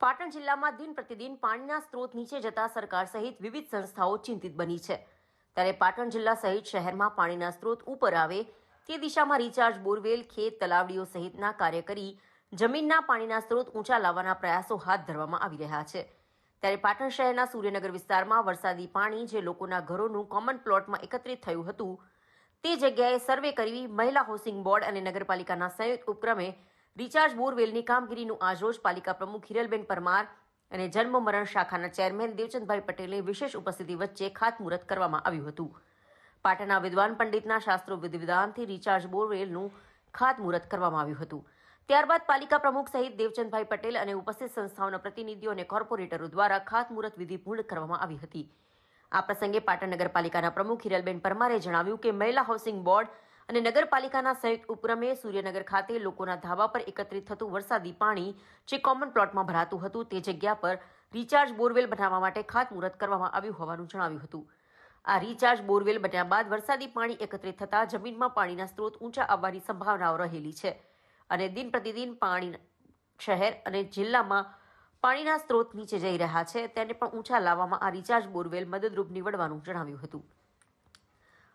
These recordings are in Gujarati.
પાટણ જિલ્લામાં દિન પ્રતિદિન પાણીના સ્ત્રોત નીચે જતા સરકાર સહિત વિવિધ સંસ્થાઓ ચિંતિત બની છે। ત્યારે પાટણ જિલ્લા સહિત શહેરમાં પાણીના સ્ત્રોત ઉપર આવે તે દિશામાં રિચાર્જ બોરવેલ, ખેત, તલાવડીઓ સહિતના કાર્ય કરી જમીનના પાણીના સ્ત્રોત ઊંચા લાવવાના પ્રયાસો હાથ ધરવામાં આવી રહ્યા છે। ત્યારે પાટણ શહેરના સૂર્યનગર વિસ્તારમાં વરસાદી પાણી જે લોકોના ઘરોનું કોમન પ્લોટમાં એકત્રિત થયું હતું તે જગ્યાએ સર્વે કરી મહિલા હાઉસિંગ બોર્ડ અને નગરપાલિકાના સંયુક્ત ઉપક્રમે રિચાર્જ બોરવેલની કામગીરીનું આજરોજ પાલિકા પ્રમુખ હિરલબેન પરમાર અને જન્મ મરણ શાખાના ચેરમેન દેવચંદભાઈ પટેલની વિશેષ ઉપસ્થિતિ વચ્ચે ખાતમુહૂર્ત કરવામાં આવ્યું હતું। પાટણના વિદ્વાન પંડિતના શાસ્ત્રો વિધિવિધાનથી રિચાર્જ બોરવેલનું ખાતમુહૂર્ત કરવામાં આવ્યું હતું। ત્યારબાદ પાલિકા પ્રમુખ સહિત દેવચંદભાઈ પટેલ અને ઉપસ્થિત સંસ્થાઓના પ્રતિનિધિઓ અને કોર્પોરેટરો દ્વારા ખાતમુહૂર્ત વિધિ પૂર્ણ કરવામાં આવી હતી। આ પ્રસંગે પાટણ નગરપાલિકાના પ્રમુખ હિરલબેન પરમારે જણાવ્યું કે મહિલા હાઉસિંગ બોર્ડ અને નગરપાલિકાના સંયુક્ત ઉપક્રમે સૂર્યનગર ખાતે લોકોના ધાબા પર એકત્રિત થતું વરસાદી પાણી જે કોમન પ્લોટમાં ભરાતું હતું તે જગ્યા પર રિચાર્જ બોરવેલ બનાવવા માટે ખાતમુહૂર્ત કરવામાં આવ્યું હોવાનું જણાવ્યું હતું। આ રિચાર્જ બોરવેલ બન્યા બાદ વરસાદી પાણી એકત્રિત થતા જમીનમાં પાણીના સ્ત્રોત ઊંચા આવવાની સંભાવનાઓ રહેલી છે અને દિન પ્રતિદિન પાણી શહેર અને જિલ્લામાં પાણીના સ્ત્રોત નીચે જઈ રહ્યા છે તેને પણ ઊંચા લાવવામાં આ રિચાર્જ બોરવેલ મદદરૂપ નીવડવાનું જણાવ્યું હતું।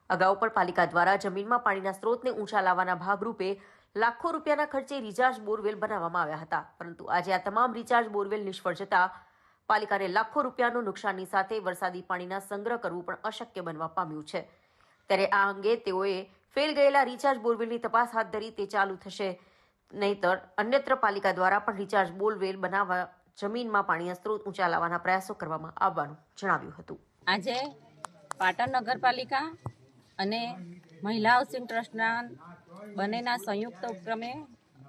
અગાઉ પણ પાલિકા દ્વારા જમીનમાં પાણીના સ્ત્રોતને ઊંચા લાવવાના ભાગરૂપે લાખો રૂપિયાના ખર્ચે રિચાર્જ બોરવેલ બનાવવામાં આવ્યા હતા, પરંતુ આજે આ તમામ રિચાર્જ બોરવેલ નિષ્ફળ જતા પાલિકાને લાખો રૂપિયાનું નુકસાનની સાથે વરસાદી પાણીના સંગ્રહ કરવું પણ અશક્ય બનવા પામ્યું છે। ત્યારે આ અંગે તેઓએ ફેલ ગયેલા રિચાર્જ બોરવેલની તપાસ હાથ ધરી તે ચાલુ થશે, નહીતર અન્યત્ર પાલિકા દ્વારા પણ રિચાર્જ બોરવેલ બનાવવા જમીનમાં પાણીના સ્ત્રોત ઊંચા લાવવાના પ્રયાસો કરવામાં આવવાનું જણાવ્યું હતું। આજે પાટણ નગરપાલિકા અને મહિલા હાઉસિંગ ટ્રસ્ટના બંનેના સંયુક્ત ઉપક્રમે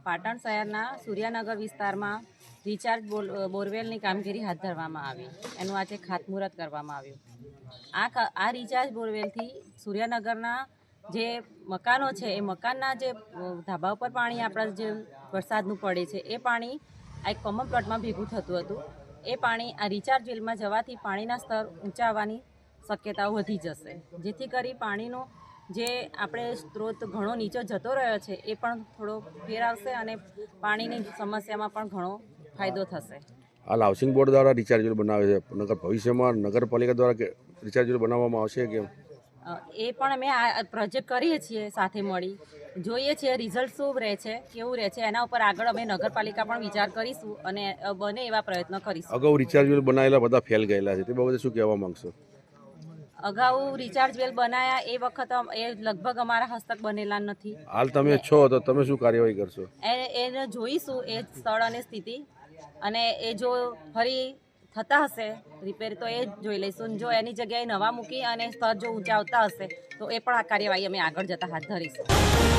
પાટણ શહેરના સૂર્યનગર વિસ્તારમાં રિચાર્જ બોરવેલની કામગીરી હાથ ધરવામાં આવી। એનું આજે ખાતમુહૂર્ત કરવામાં આવ્યું। આ રિચાર્જ બોરવેલથી સૂર્યનગરના જે મકાનો છે એ મકાનના જે ધાબા ઉપર પાણી આપણા જે વરસાદનું પડે છે એ પાણી આ એક કોમન પ્લોટમાં ભેગું થતું હતું। એ પાણી આ રિચાર્જ વેલમાં જવાથી પાણીના સ્તર ઊંચા આવવાની શક્યતાઓ વધી જશે, જેથી કરી પાણીનો જે આપણે સ્ત્રોત ઘણો નીચો જતો રહ્યો છે એ પણ થોડો ફેર આવશે અને પાણીની સમસ્યામાં પણ ઘણો ફાયદો થશે। હાલ હાઉસિંગ બોર્ડ દ્વારા રિચાર્જ બનાવે છે, ભવિષ્યમાં નગરપાલિકા દ્વારા રિચાર્જ બનાવવામાં આવશે કે એ પણ અમે આ પ્રોજેક્ટ કરીએ છીએ સાથે મળી, જોઈએ છીએ રિઝલ્ટ શું રહે છે, કેવું રહે છે, એના ઉપર આગળ અમે નગરપાલિકા પણ વિચાર કરીશું અને બને એવા પ્રયત્નો કરીશું। અગાઉ રિચાર્જ બનાવેલા બધા ફેલ ગયેલા છે, તે બાબતે શું કહેવા માંગશો? અગાઉ રિચાર્જ વેલ બનાવ્યા એ વખત એ લગભગ અમારા હસ્તક બનેલા નથી। હાલ તમે છો તો તમે શું કાર્યવાહી કરશો? એને જોઈશું એ સ્થળ અને સ્થિતિ, અને એ જો ફરી થતા હશે રિપેર તો એ જોઈ લઈશું। જો એની જગ્યાએ નવા મૂકી અને સ્તર જો ઊંચા આવતા હશે તો એ પણ આ કાર્યવાહી અમે આગળ જતા હાથ ધરીશું।